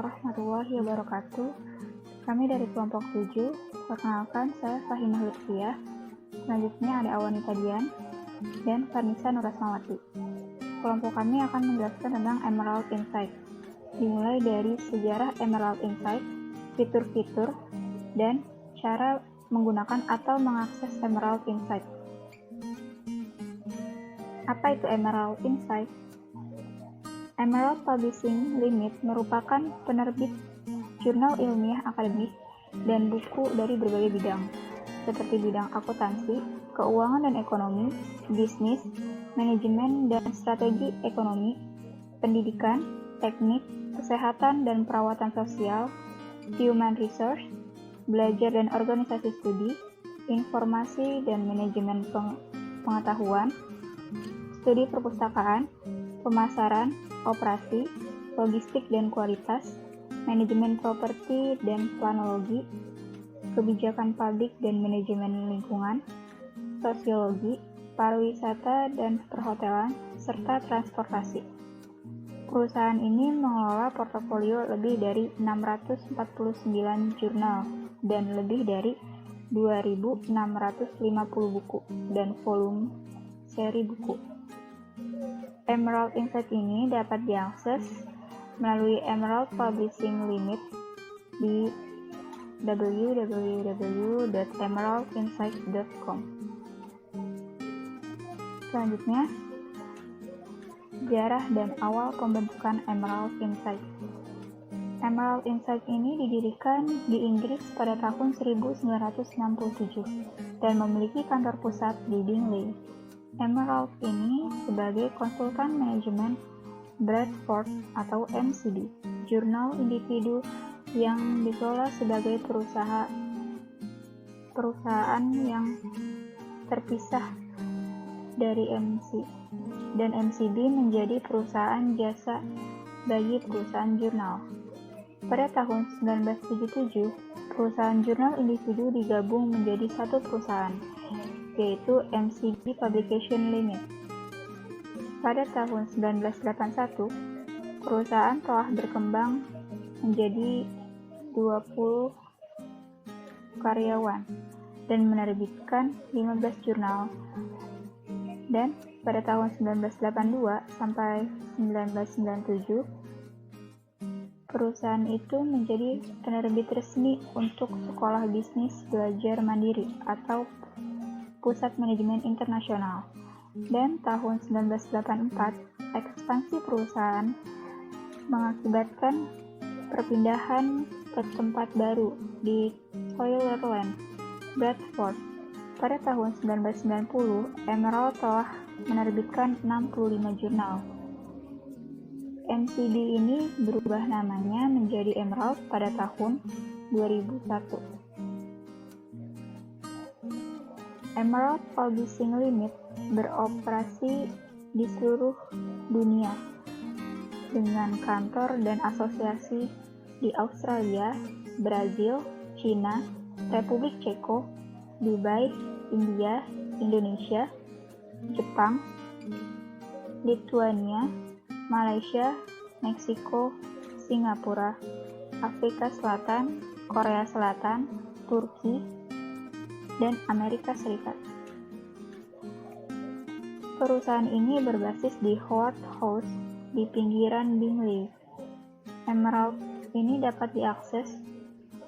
warahmatullahi wabarakatuh. Kami dari kelompok 7. Perkenalkan, saya Fahimah Lutfiyah. Selanjutnya ada Awanita Dian dan Farnisa Nurasmawati. Kelompok kami akan menjelaskan tentang Emerald Insight, dimulai dari sejarah Emerald Insight, fitur-fitur, dan cara menggunakan atau mengakses Emerald Insight. Apa itu Emerald Insight? Emerald Publishing Limit merupakan penerbit jurnal ilmiah akademik dan buku dari berbagai bidang, seperti bidang akuntansi, keuangan dan ekonomi, bisnis, manajemen dan strategi ekonomi, pendidikan, teknik, kesehatan dan perawatan sosial, human resource, belajar dan organisasi studi, informasi dan manajemen pengetahuan, studi perpustakaan, pemasaran, operasi, logistik dan kualitas, manajemen properti dan planologi, kebijakan publik dan manajemen lingkungan, sosiologi, pariwisata dan perhotelan, serta transportasi. Perusahaan ini mengelola portofolio lebih dari 649 jurnal dan lebih dari 2.650 buku dan volume seri buku. Emerald Insight ini dapat diakses melalui Emerald Publishing Limit di www.emeraldinsight.com. Selanjutnya, sejarah dan awal pembentukan Emerald Insight. Emerald Insight ini didirikan di Inggris pada tahun 1967 dan memiliki kantor pusat di Bingley. Emerald ini sebagai konsultan manajemen Bradford atau MCB, jurnal individu yang dikelola sebagai perusahaan yang terpisah dari MC, dan MCB menjadi perusahaan jasa bagi perusahaan jurnal. Pada tahun 1977, perusahaan jurnal individu digabung menjadi satu perusahaan, yaitu MCB Publication Limit. Pada tahun 1981, perusahaan telah berkembang menjadi 20 karyawan dan menerbitkan 15 jurnal. Dan pada tahun 1982 sampai 1997, perusahaan itu menjadi penerbit resmi untuk Sekolah Bisnis Belajar Mandiri atau Pusat Manajemen Internasional. Dan tahun 1984, ekspansi perusahaan mengakibatkan perpindahan ke tempat baru di Toilerland, Bradford. Pada tahun 1990, Emerald telah menerbitkan 65 jurnal. MCB ini berubah namanya menjadi Emerald pada tahun 2001. Emerald Publishing Limit beroperasi di seluruh dunia dengan kantor dan asosiasi di Australia, Brazil, China, Republik Ceko, Dubai, India, Indonesia, Jepang, Lithuania, Malaysia, Meksiko, Singapura, Afrika Selatan, Korea Selatan, Turki, dan Amerika Serikat. Perusahaan ini berbasis di Howard House di pinggiran Bingley. Emerald ini dapat diakses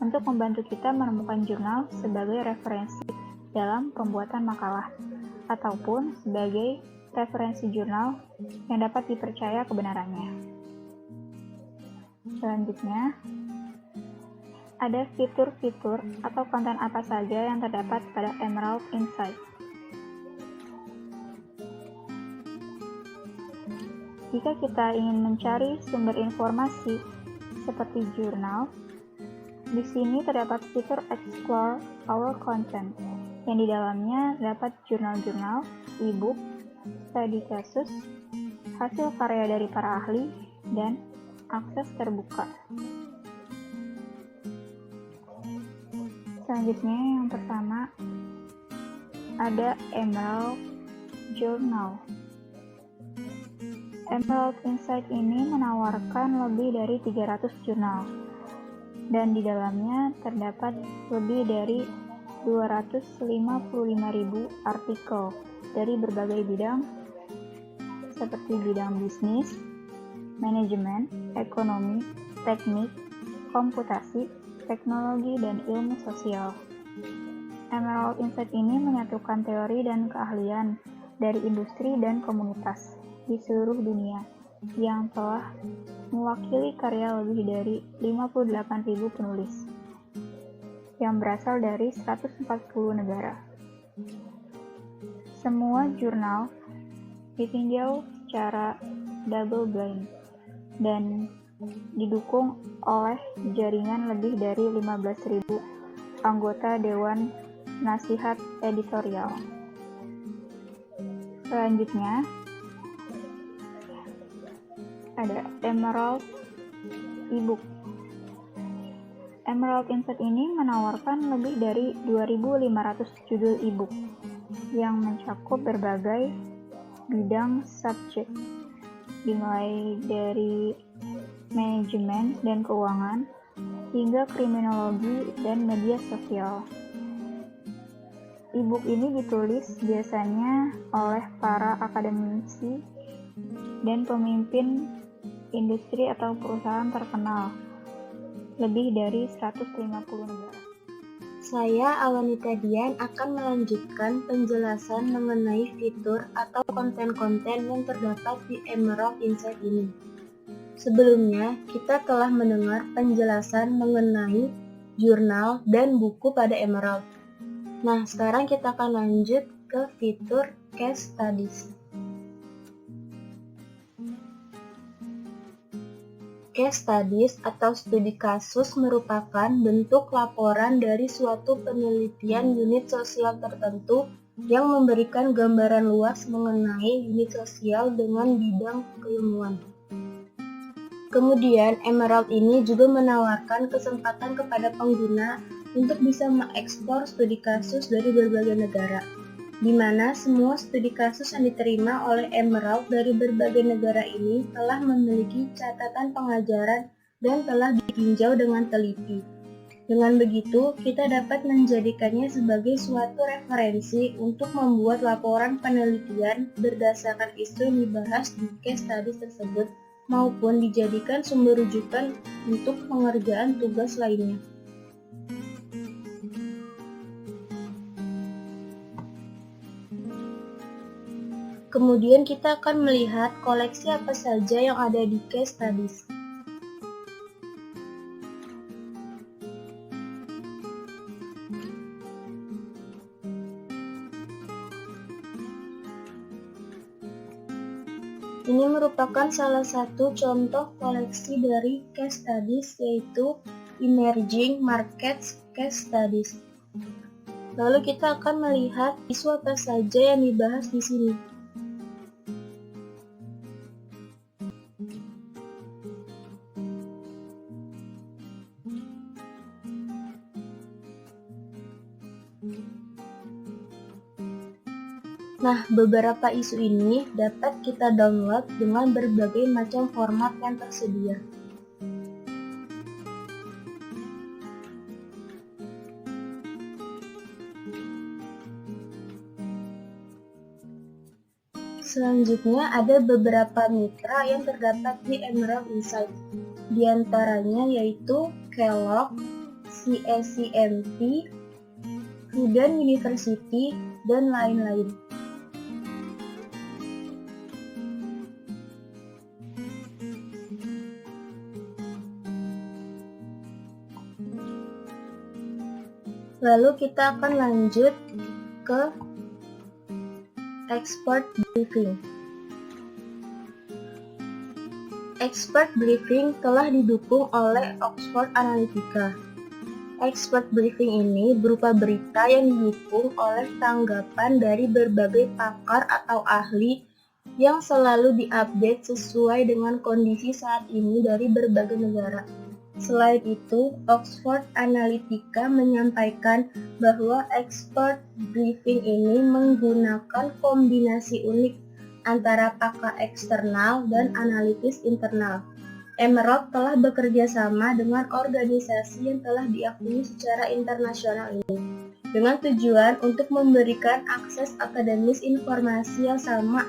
untuk membantu kita menemukan jurnal sebagai referensi dalam pembuatan makalah ataupun sebagai referensi jurnal yang dapat dipercaya kebenarannya. Selanjutnya, ada fitur-fitur atau konten apa saja yang terdapat pada Emerald Insight. Jika kita ingin mencari sumber informasi seperti jurnal, di sini terdapat fitur Explore Our Content, yang di dalamnya terdapat jurnal-jurnal, e-book, studi kasus, hasil karya dari para ahli, dan akses terbuka. Selanjutnya yang pertama ada Emerald Journal. Emerald Insight ini menawarkan lebih dari 300 jurnal, dan di dalamnya terdapat lebih dari 255.000 artikel dari berbagai bidang seperti bidang bisnis, manajemen, ekonomi, teknik, komputasi, teknologi, dan ilmu sosial. Emerald Insight ini menyatukan teori dan keahlian dari industri dan komunitas di seluruh dunia yang telah mewakili karya lebih dari 58.000 penulis yang berasal dari 140 negara. Semua jurnal ditinjau secara double blind dan didukung oleh jaringan lebih dari 15.000 anggota Dewan Nasihat Editorial. Selanjutnya, ada Emerald e-book. Emerald Insight ini menawarkan lebih dari 2.500 judul e-book yang mencakup berbagai bidang subjek, dimulai dari manajemen dan keuangan hingga kriminologi dan media sosial. E-book ini ditulis biasanya oleh para akademisi dan pemimpin industri atau perusahaan terkenal lebih dari 150 negara. Saya, Awanita Dian, akan melanjutkan penjelasan mengenai fitur atau konten-konten yang terdapat di Emerald Insight ini. Sebelumnya, kita telah mendengar penjelasan mengenai jurnal dan buku pada Emerald. Nah, sekarang kita akan lanjut ke fitur Case Studies. Case studies atau studi kasus merupakan bentuk laporan dari suatu penelitian unit sosial tertentu yang memberikan gambaran luas mengenai unit sosial dengan bidang keilmuan. Kemudian, Emerald ini juga menawarkan kesempatan kepada pengguna untuk bisa mengekspor studi kasus dari berbagai negara, di mana semua studi kasus yang diterima oleh Emerald dari berbagai negara ini telah memiliki catatan pengajaran dan telah ditinjau dengan teliti. Dengan begitu, kita dapat menjadikannya sebagai suatu referensi untuk membuat laporan penelitian berdasarkan isu yang dibahas di case studies tersebut, maupun dijadikan sumber rujukan untuk pengerjaan tugas lainnya. Kemudian kita akan melihat koleksi apa saja yang ada di case studies. Ini merupakan salah satu contoh koleksi dari case studies, yaitu Emerging Markets Case Studies. Lalu kita akan melihat isu apa saja yang dibahas di sini. Nah, beberapa isu ini dapat kita download dengan berbagai macam format yang tersedia. Selanjutnya ada beberapa mitra yang terdapat di Emerald Insight. Di antaranya yaitu Kellogg, CSCMP, Fudan University, dan lain-lain. Lalu kita akan lanjut ke Expert Briefing. Expert Briefing telah didukung oleh Oxford Analytica. Expert Briefing ini berupa berita yang didukung oleh tanggapan dari berbagai pakar atau ahli yang selalu diupdate sesuai dengan kondisi saat ini dari berbagai negara. Selain itu, Oxford Analytica menyampaikan bahwa expert briefing ini menggunakan kombinasi unik antara pakar eksternal dan analitis internal. Emerald telah bekerja sama dengan organisasi yang telah diakui secara internasional ini, dengan tujuan untuk memberikan akses akademis informasi yang sama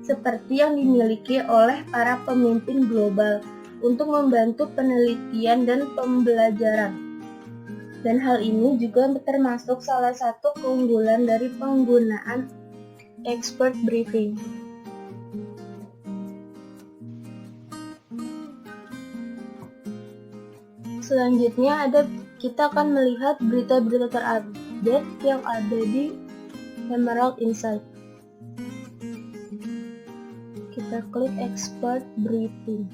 seperti yang dimiliki oleh para pemimpin global untuk membantu penelitian dan pembelajaran. Dan hal ini juga termasuk salah satu keunggulan dari penggunaan expert briefing. Selanjutnya kita akan melihat berita-berita terupdate yang ada di Emerald Insight. Kita klik expert briefing.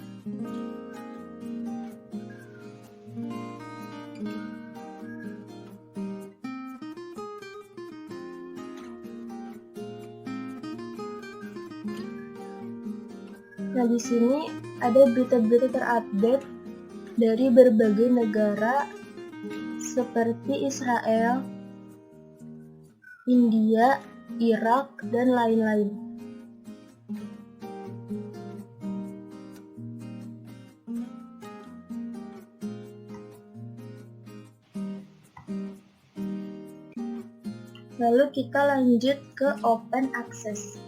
Nah, di sini ada berita-berita terupdate dari berbagai negara seperti Israel, India, Irak, dan lain-lain. Lalu kita lanjut ke Open Access.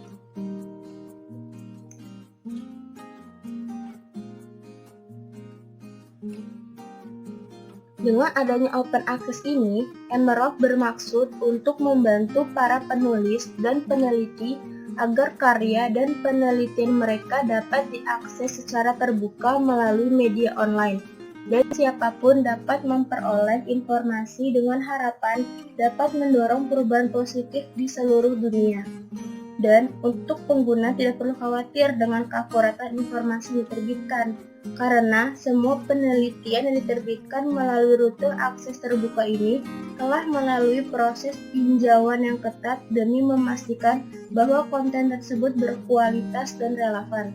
Dengan adanya open access ini, Emerald bermaksud untuk membantu para penulis dan peneliti agar karya dan penelitian mereka dapat diakses secara terbuka melalui media online, dan siapapun dapat memperoleh informasi dengan harapan dapat mendorong perubahan positif di seluruh dunia. Dan untuk pengguna tidak perlu khawatir dengan keakuratan informasi yang diterbitkan, karena semua penelitian yang diterbitkan melalui rute akses terbuka ini telah melalui proses tinjauan yang ketat demi memastikan bahwa konten tersebut berkualitas dan relevan.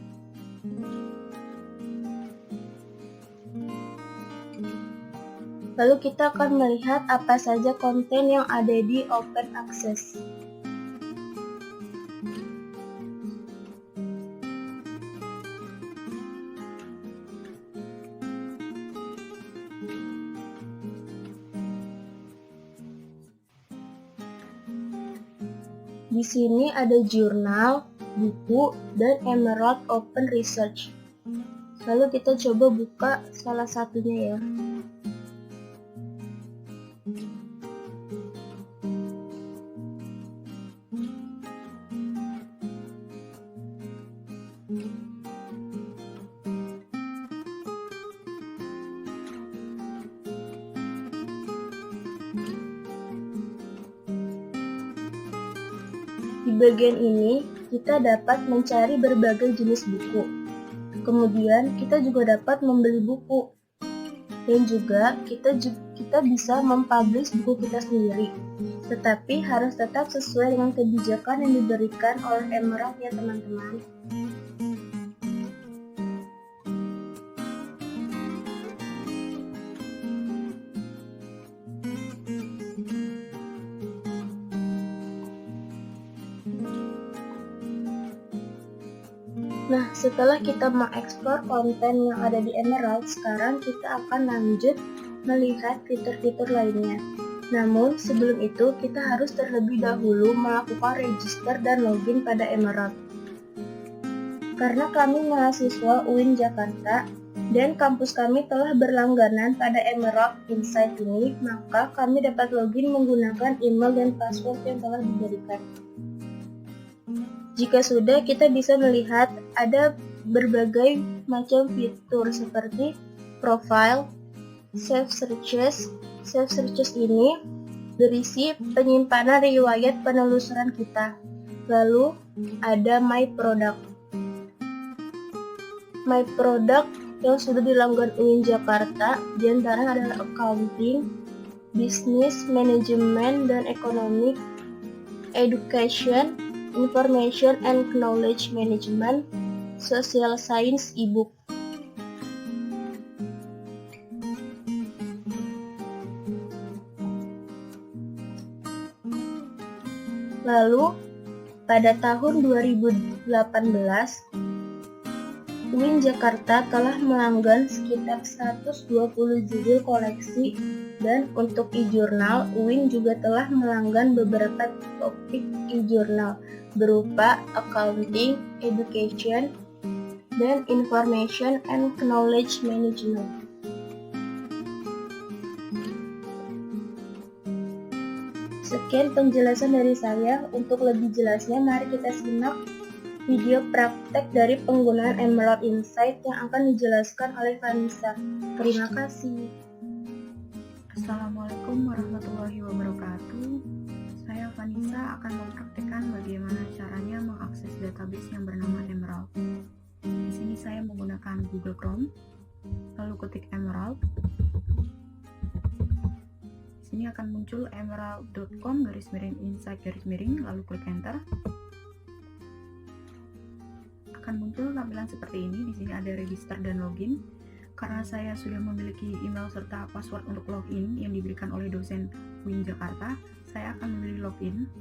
Lalu kita akan melihat apa saja konten yang ada di Open Access. Di sini ada jurnal, buku, dan Emerald Open Research. Lalu kita coba buka salah satunya ya. Di bagian ini, kita dapat mencari berbagai jenis buku. Kemudian, kita juga dapat membeli buku. Dan juga, kita bisa mempublish buku kita sendiri. Tetapi harus tetap sesuai dengan kebijakan yang diberikan oleh Emerald ya teman-teman. Nah, setelah kita mengeksplor konten yang ada di Emerald, sekarang kita akan lanjut melihat fitur-fitur lainnya. Namun, sebelum itu kita harus terlebih dahulu melakukan register dan login pada Emerald. Karena kami mahasiswa UIN Jakarta dan kampus kami telah berlangganan pada Emerald Insight ini, maka kami dapat login menggunakan email dan password yang telah diberikan. Jika sudah, kita bisa melihat ada berbagai macam fitur seperti profile, save searches. Save searches ini berisi penyimpanan riwayat penelusuran kita. Lalu ada my product. My product yang sudah dilanggan UIN Jakarta diantaranya adalah accounting, business, management, dan economic, education, information and knowledge management, social science e-book. Lalu Pada tahun 2018, UIN Jakarta telah melanggan sekitar 120 judul koleksi, dan untuk e-jurnal, UIN juga telah melanggan beberapa topik e-jurnal berupa accounting, education, dan information and knowledge management. Sekian penjelasan dari saya. Untuk lebih jelasnya, mari kita simak video praktek dari penggunaan Emerald Insight yang akan dijelaskan oleh Vanessa. Terima kasih. Assalamualaikum warahmatullahi wabarakatuh. Saya Vanessa akan mempraktikkan bagaimana caranya mengakses database yang bernama Emerald. Di sini saya menggunakan Google Chrome, lalu ketik Emerald. Di sini akan muncul emerald.com/insight, lalu klik enter. Akan muncul tampilan seperti ini. Di sini ada register dan login. Karena saya sudah memiliki email serta password untuk login yang diberikan oleh dosen UIN Jakarta, saya akan memilih login.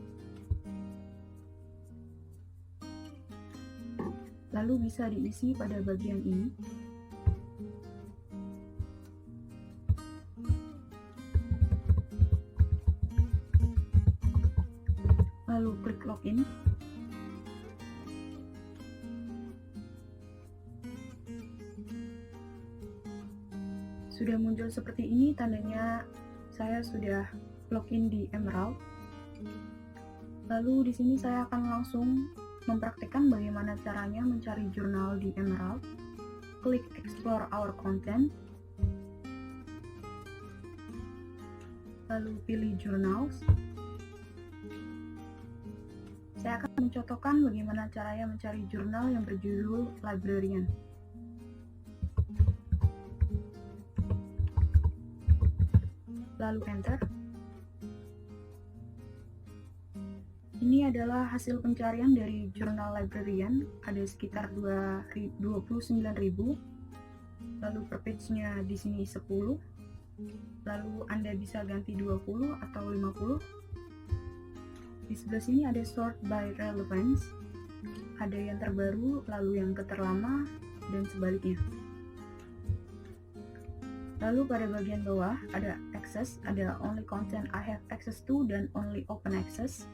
Lalu bisa diisi pada bagian ini. Lalu klik login. Sudah muncul seperti ini, tandanya saya sudah login di Emerald. Lalu di sini saya akan langsung mempraktikkan bagaimana caranya mencari jurnal di Emerald. Klik Explore Our Content. Lalu pilih Journals. Saya akan mencontohkan bagaimana caranya mencari jurnal yang berjudul Librarian. Lalu enter. Ini adalah hasil pencarian dari jurnal Librarian, ada sekitar 29.000. Lalu per page-nya di sini 10. Lalu Anda bisa ganti 20 atau 50. Di sebelah sini ada sort by relevance. Ada yang terbaru, lalu yang terlama, dan sebaliknya. Lalu pada bagian bawah ada access, ada only content I have access to dan only open access.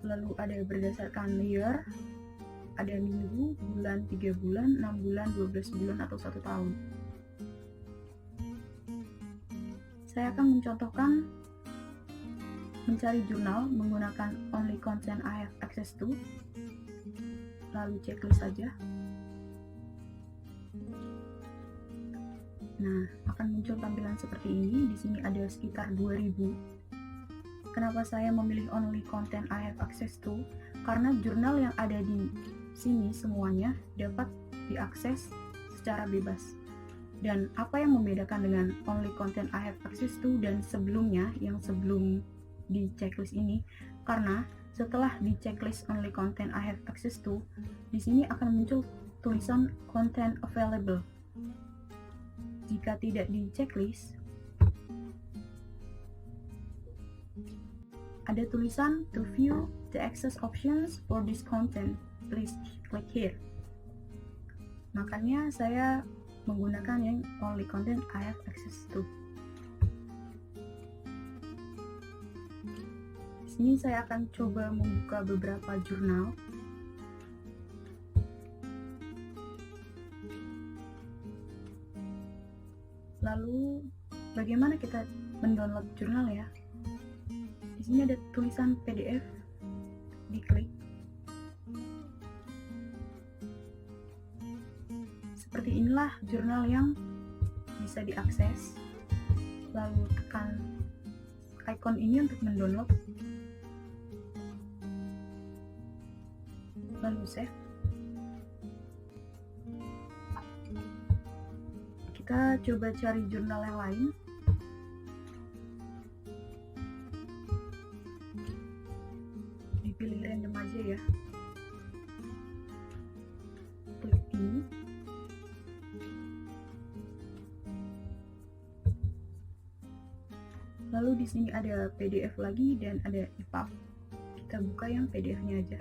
Lalu ada berdasarkan year, ada minggu, bulan, 3 bulan, 6 bulan, 12 bulan, atau 1 tahun. Saya akan mencontohkan mencari jurnal menggunakan only content I have access to. Lalu checklist saja. Nah, akan muncul tampilan seperti ini. Di sini ada sekitar 2000. Kenapa saya memilih only content I have access to? Karena jurnal yang ada di sini semuanya dapat diakses secara bebas. Dan apa yang membedakan dengan only content I have access to dan sebelumnya, yang sebelum di checklist ini? Karena setelah di checklist only content I have access to, di sini akan muncul tulisan content available. Jika tidak di checklist, ada tulisan to view the access options for this content, please click here. Makanya saya menggunakan yang only content I have access to. Di sini saya akan coba membuka beberapa jurnal. Lalu bagaimana kita mendownload jurnal ya? Di sini ada tulisan PDF, diklik. Seperti inilah jurnal yang bisa diakses. Lalu tekan icon ini untuk mendownload. Lalu save. Kita coba cari jurnal yang lain. Dipilih random aja ya. Klik ini. Lalu di sini ada PDF lagi dan ada EPUB. kita buka yang PDF-nya aja.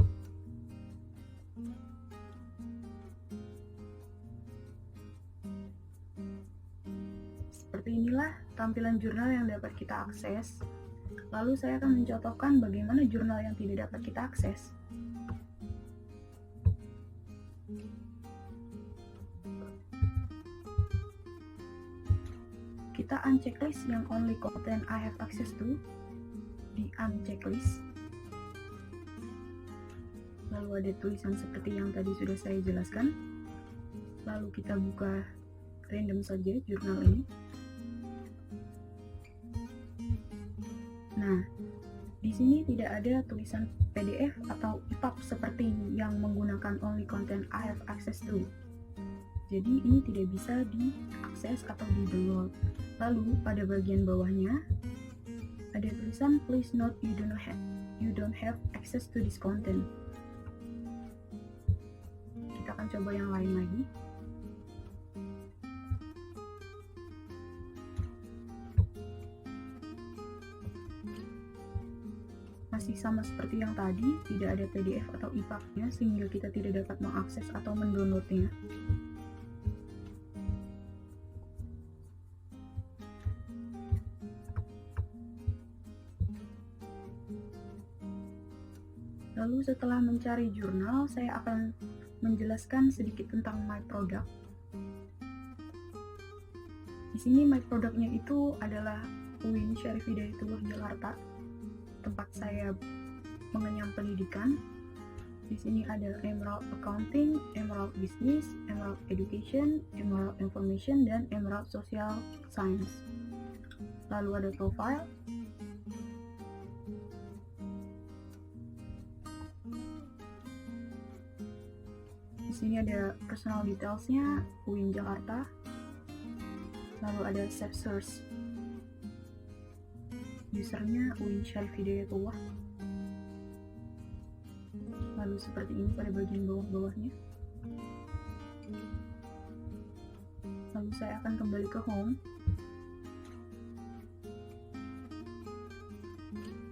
Seperti inilah tampilan jurnal yang dapat kita akses. Lalu saya akan mencontohkan bagaimana jurnal yang tidak dapat kita akses. Kita uncheck list yang only content I have access to, di uncheck list. Lalu ada tulisan seperti yang tadi sudah saya jelaskan. Lalu kita buka random saja jurnal ini. Nah, di sini tidak ada tulisan PDF atau EPUB seperti yang menggunakan only content I have access to. Jadi ini tidak bisa diakses atau di-download. Lalu pada bagian bawahnya ada tulisan please note you don't have access to this content. Kita akan coba yang lain lagi. Masih sama seperti yang tadi, tidak ada PDF atau EPUB-nya sehingga kita tidak dapat mengakses atau mendownloadnya. Lalu setelah mencari jurnal, saya akan menjelaskan sedikit tentang my product. Di sini my product-nya itu adalah UIN Syarif Hidayatullah Jakarta, tempat saya mengenyam pendidikan. Di sini ada Emerald Accounting, Emerald Business, Emerald Education, Emerald Information, dan Emerald Social Science. Lalu ada profile. Di sini ada personal details-nya, UIN Jakarta. Lalu ada save source. Usernya UIN Syarif Hidayatullah. Lalu seperti ini pada bagian bawah-bawahnya. Lalu saya akan kembali ke home.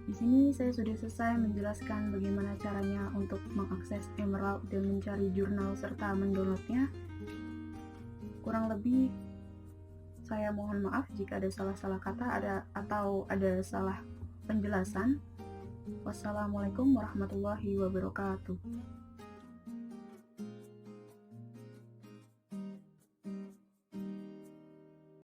Di sini saya sudah selesai menjelaskan bagaimana caranya untuk mengakses Emerald dan mencari jurnal serta mendownloadnya. Kurang lebih saya mohon maaf jika ada salah-salah kata atau ada salah penjelasan. Wassalamualaikum warahmatullahi wabarakatuh.